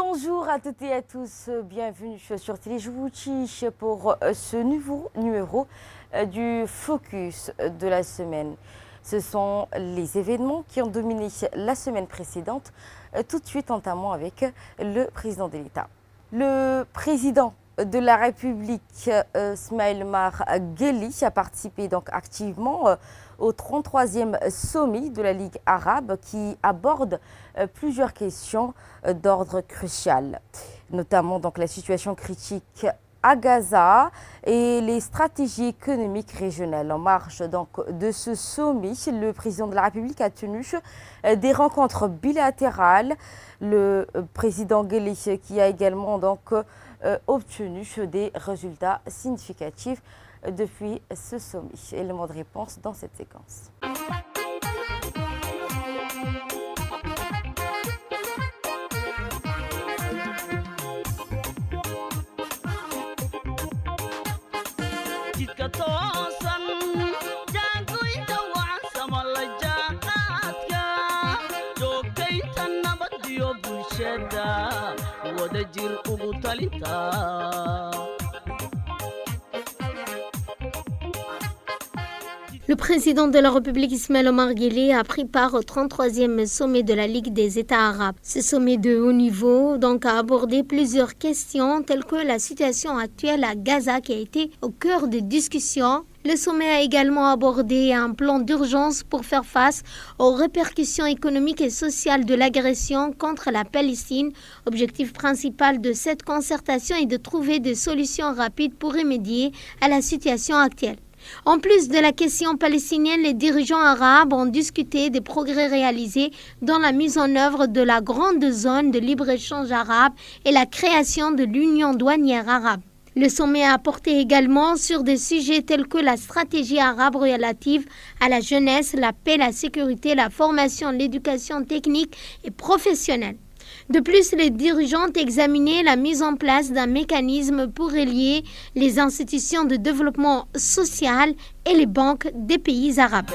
Bonjour à toutes et à tous, bienvenue sur Télé Djibouti pour ce nouveau numéro du Focus de la semaine. Ce sont les événements qui ont dominé la semaine précédente, tout de suite entamant avec le président de l'État. Le président de la République, Ismaël Omar Guelleh, a participé donc activement au 33e sommet de la Ligue arabe qui aborde plusieurs questions d'ordre crucial, notamment donc la situation critique à Gaza et les stratégies économiques régionales. En marge donc de ce sommet, le président de la République a tenu des rencontres bilatérales. Le président Guelleh qui a également donc obtenu des résultats significatifs depuis ce sommet. Élément de réponse dans cette séquence. Le président de la République, Ismaël Omar Guelleh, a pris part au 33e sommet de la Ligue des États arabes. Ce sommet de haut niveau a abordé plusieurs questions telles que la situation actuelle à Gaza qui a été au cœur des discussions. Le sommet a également abordé un plan d'urgence pour faire face aux répercussions économiques et sociales de l'agression contre la Palestine. Objectif principal de cette concertation est de trouver des solutions rapides pour remédier à la situation actuelle. En plus de la question palestinienne, les dirigeants arabes ont discuté des progrès réalisés dans la mise en œuvre de la grande zone de libre-échange arabe et la création de l'Union douanière arabe. Le sommet a porté également sur des sujets tels que la stratégie arabe relative à la jeunesse, la paix, la sécurité, la formation, l'éducation technique et professionnelle. De plus, les dirigeants ont examiné la mise en place d'un mécanisme pour relier les institutions de développement social et les banques des pays arabes.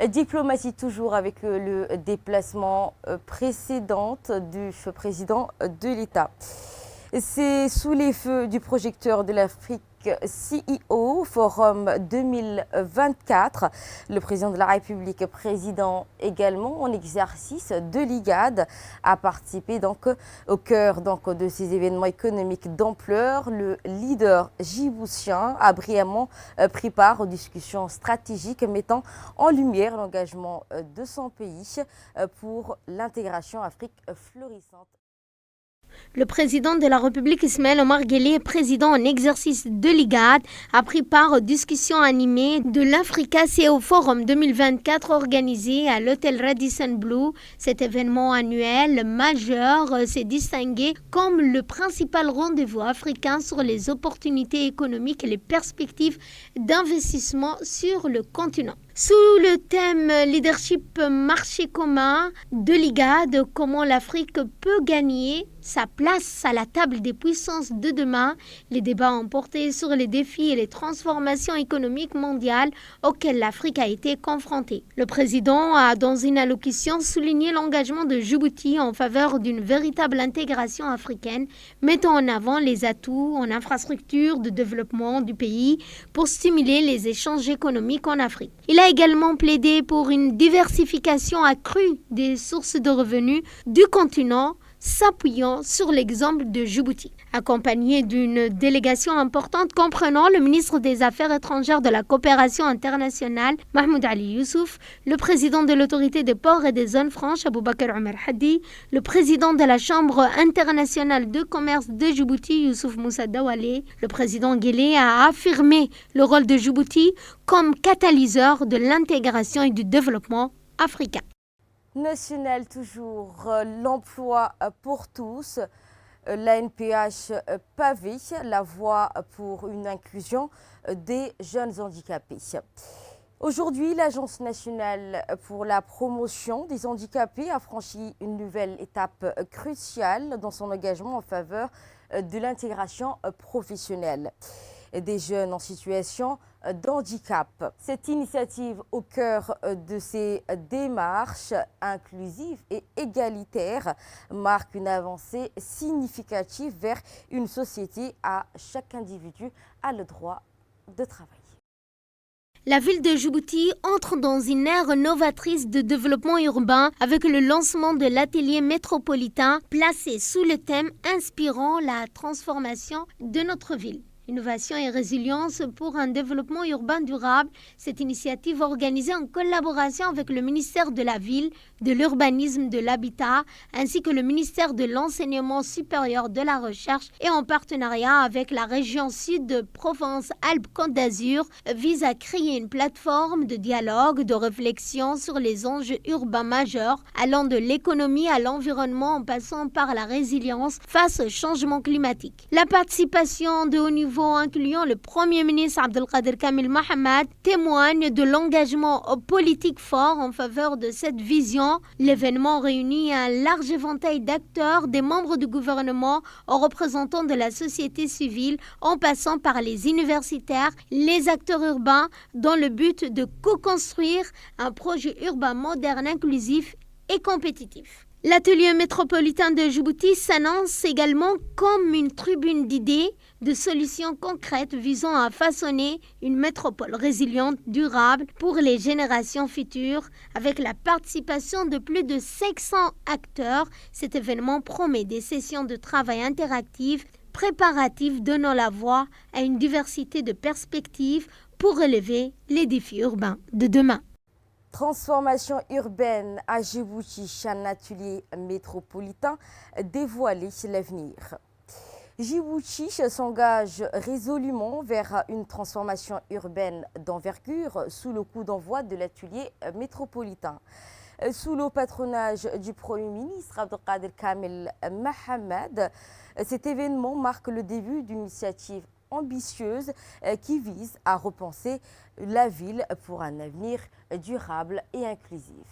Diplomatie toujours avec le déplacement précédent du président de l'État. C'est sous les feux du projecteur de l'Afrique CEO Forum 2024. Le président de la République, président également en exercice de l'IGAD, a participé donc au cœur de ces événements économiques d'ampleur. Le leader djiboutien a brillamment pris part aux discussions stratégiques mettant en lumière l'engagement de son pays pour l'intégration Afrique florissante. Le président de la République, Ismaël Omar Guelleh, président en exercice de l'IGAD, a pris part aux discussions animées de l'Africa CEO Forum 2024 organisé à l'hôtel Radisson Blu. Cet événement annuel majeur s'est distingué comme le principal rendez-vous africain sur les opportunités économiques et les perspectives d'investissement sur le continent. Sous le thème Leadership marché commun de l'IGAD, comment l'Afrique peut gagner sa place à la table des puissances de demain, les débats ont porté sur les défis et les transformations économiques mondiales auxquelles l'Afrique a été confrontée. Le président a, dans une allocution, souligné l'engagement de Djibouti en faveur d'une véritable intégration africaine, mettant en avant les atouts en infrastructures de développement du pays pour stimuler les échanges économiques en Afrique. Il a également plaidé pour une diversification accrue des sources de revenus du continent, s'appuyant sur l'exemple de Djibouti. Accompagné d'une délégation importante comprenant le ministre des Affaires étrangères de la coopération internationale, Mahmoud Ali Youssouf, le président de l'autorité des ports et des zones franches, Aboubakar Omer Hadi, le président de la Chambre internationale de commerce de Djibouti, Youssouf Moussa Dawale, le président Guelleh a affirmé le rôle de Djibouti comme catalyseur de l'intégration et du développement africain. National toujours, l'emploi pour tous, l'ANPH pavé, la voie pour une inclusion des jeunes handicapés. Aujourd'hui, l'Agence nationale pour la promotion des handicapés a franchi une nouvelle étape cruciale dans son engagement en faveur de l'intégration professionnelle des jeunes en situation d'handicap. Cette initiative au cœur de ces démarches inclusives et égalitaires marque une avancée significative vers une société où chaque individu a le droit de travailler. La ville de Djibouti entre dans une ère novatrice de développement urbain avec le lancement de l'atelier métropolitain placé sous le thème inspirant la transformation de notre ville. Innovation et résilience pour un développement urbain durable. Cette initiative organisée en collaboration avec le ministère de la Ville, de l'Urbanisme, de l'Habitat, ainsi que le ministère de l'Enseignement supérieur de la Recherche et en partenariat avec la région Sud de Provence-Alpes-Côte d'Azur, vise à créer une plateforme de dialogue, de réflexion sur les enjeux urbains majeurs, allant de l'économie à l'environnement en passant par la résilience face au changement climatique. La participation de haut niveau incluant le Premier ministre Abdelkader Kamil Mohamed, témoigne de l'engagement politique fort en faveur de cette vision. L'événement réunit un large éventail d'acteurs, des membres du gouvernement, aux représentants de la société civile, en passant par les universitaires, les acteurs urbains, dans le but de co-construire un projet urbain moderne, inclusif et compétitif. L'atelier métropolitain de Djibouti s'annonce également comme une tribune d'idées, de solutions concrètes visant à façonner une métropole résiliente, durable pour les générations futures. Avec la participation de plus de 500 acteurs, cet événement promet des sessions de travail interactives, préparatives donnant la voix à une diversité de perspectives pour relever les défis urbains de demain. Transformation urbaine à Djibouti, un atelier métropolitain dévoilé l'avenir. Djibouti s'engage résolument vers une transformation urbaine d'envergure sous le coup d'envoi de l'atelier métropolitain. Sous le patronage du Premier ministre Abdelkader Kamil Mohamed, cet événement marque le début d'une initiative ambitieuse qui vise à repenser la ville pour un avenir durable et inclusif.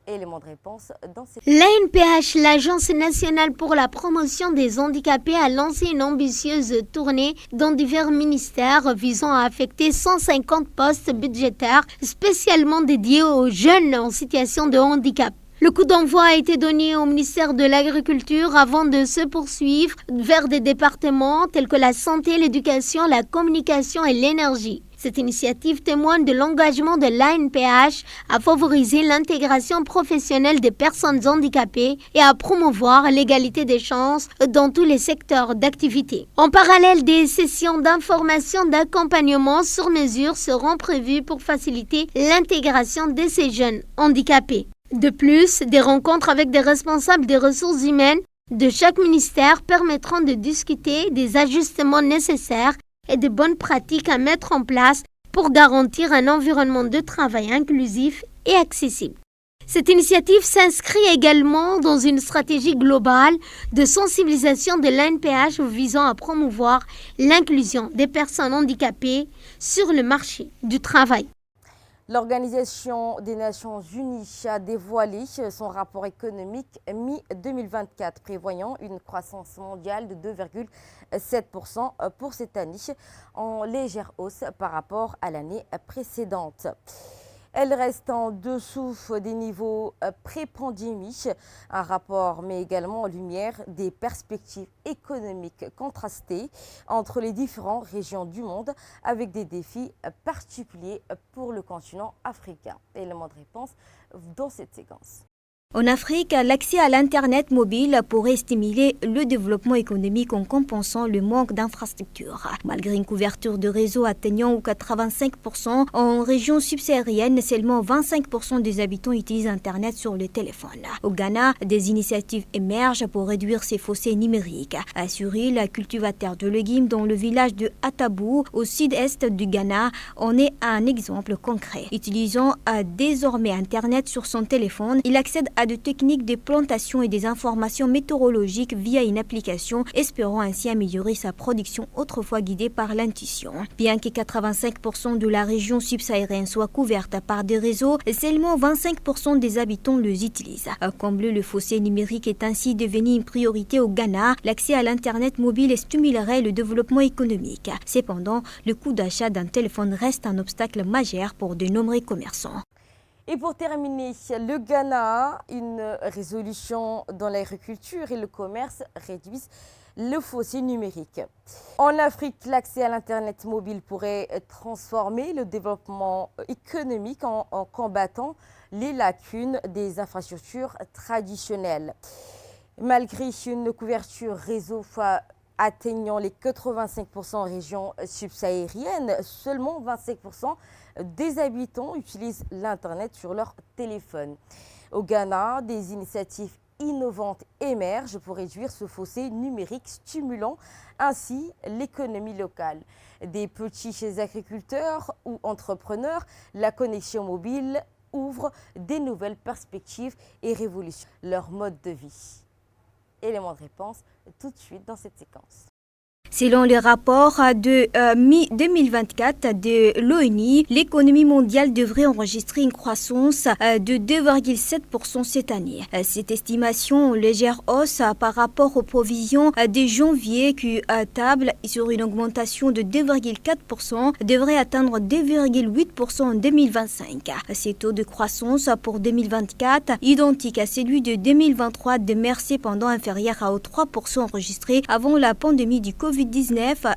Élément de réponse dans cette... L'ANPH, l'Agence nationale pour la promotion des handicapés, a lancé une ambitieuse tournée dans divers ministères visant à affecter 150 postes budgétaires spécialement dédiés aux jeunes en situation de handicap. Le coup d'envoi a été donné au ministère de l'Agriculture avant de se poursuivre vers des départements tels que la santé, l'éducation, la communication et l'énergie. Cette initiative témoigne de l'engagement de l'ANPH à favoriser l'intégration professionnelle des personnes handicapées et à promouvoir l'égalité des chances dans tous les secteurs d'activité. En parallèle, des sessions d'information d'accompagnement sur mesure seront prévues pour faciliter l'intégration de ces jeunes handicapés. De plus, des rencontres avec des responsables des ressources humaines de chaque ministère permettront de discuter des ajustements nécessaires et de bonnes pratiques à mettre en place pour garantir un environnement de travail inclusif et accessible. Cette initiative s'inscrit également dans une stratégie globale de sensibilisation de l'ANPH visant à promouvoir l'inclusion des personnes handicapées sur le marché du travail. L'Organisation des Nations Unies a dévoilé son rapport économique mi-2024 prévoyant une croissance mondiale de 2,7% pour cette année, en légère hausse par rapport à l'année précédente. Elle reste en dessous des niveaux pré-pandémie. Un rapport met également en lumière des perspectives économiques contrastées entre les différentes régions du monde avec des défis particuliers pour le continent africain. Élément de réponse dans cette séquence. En Afrique, l'accès à l'Internet mobile pourrait stimuler le développement économique en compensant le manque d'infrastructures. Malgré une couverture de réseau atteignant 85%, en région subsaharienne, seulement 25% des habitants utilisent Internet sur le téléphone. Au Ghana, des initiatives émergent pour réduire ces fossés numériques. Assurer la cultivateur de légumes dans le village de Atabou, au sud-est du Ghana, en est un exemple concret. Utilisant désormais Internet sur son téléphone, il accède à à de techniques de plantation et des informations météorologiques via une application, espérant ainsi améliorer sa production autrefois guidée par l'intuition. Bien que 85% de la région subsaharienne soit couverte par des réseaux, seulement 25% des habitants les utilisent. Combler le fossé numérique est ainsi devenu une priorité au Ghana. L'accès à l'Internet mobile stimulerait le développement économique. Cependant, le coût d'achat d'un téléphone reste un obstacle majeur pour de nombreux commerçants. Et pour terminer, le Ghana, une résolution dans l'agriculture et le commerce réduisent le fossé numérique. En Afrique, l'accès à l'Internet mobile pourrait transformer le développement économique en combattant les lacunes des infrastructures traditionnelles. Malgré une couverture réseau atteignant les 85% en région subsaharienne, seulement 25% des habitants utilisent l'Internet sur leur téléphone. Au Ghana, des initiatives innovantes émergent pour réduire ce fossé numérique, stimulant ainsi l'économie locale. Des petits agriculteurs ou entrepreneurs, la connexion mobile ouvre des nouvelles perspectives et révolutionne leur mode de vie. Élément de réponse tout de suite dans cette séquence. Selon le rapport de mi-2024 de l'ONU, l'économie mondiale devrait enregistrer une croissance de 2,7% cette année. Cette estimation en légère hausse par rapport aux provisions de janvier qui table sur une augmentation de 2,4% devrait atteindre 2,8% en 2025. Ces taux de croissance pour 2024, identique à celui de 2023, demeurent cependant inférieurs aux 3% enregistrés avant la pandémie du Covid-19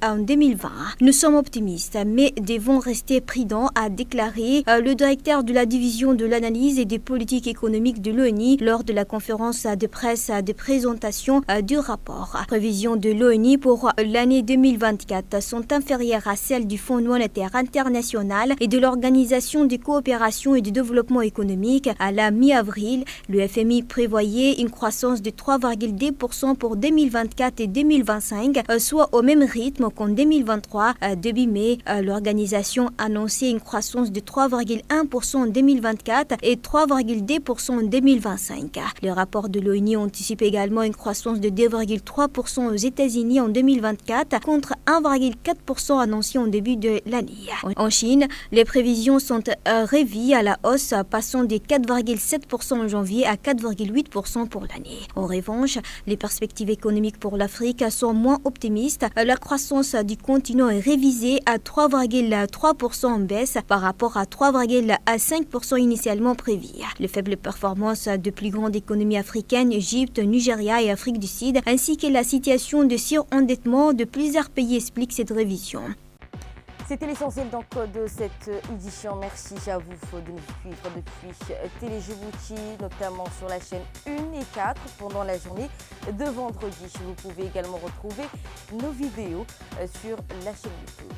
en 2020. Nous sommes optimistes, mais devons rester prudents, a déclaré le directeur de la division de l'analyse et des politiques économiques de l'ONU lors de la conférence de presse de présentation du rapport. Les prévisions de l'ONU pour l'année 2024 sont inférieures à celles du Fonds monétaire international et de l'Organisation de coopération et de développement économique. À la mi-avril, le FMI prévoyait une croissance de 3,2% pour 2024 et 2025, soit au même rythme qu'en 2023. Début mai, l'organisation annonçait une croissance de 3,1% en 2024 et 3,2% en 2025. Le rapport de l'ONU anticipe également une croissance de 2,3% aux États-Unis en 2024 contre 1,4% annoncé en début de l'année. En Chine, les prévisions sont revues à la hausse, passant de 4,7% en janvier à 4,8% pour l'année. En revanche, les perspectives économiques pour l'Afrique sont moins optimistes. La croissance du continent est révisée à 3,3% en baisse par rapport à 3,5% initialement prévu. Les faibles performances de plus grandes économies africaines, Égypte, Nigeria et Afrique du Sud, ainsi que la situation de surendettement de plusieurs pays expliquent cette révision. C'était l'essentiel donc de cette édition. Merci à vous de nous suivre depuis Télé Djibouti, notamment sur la chaîne 1 et 4 pendant la journée de vendredi. Vous pouvez également retrouver nos vidéos sur la chaîne YouTube.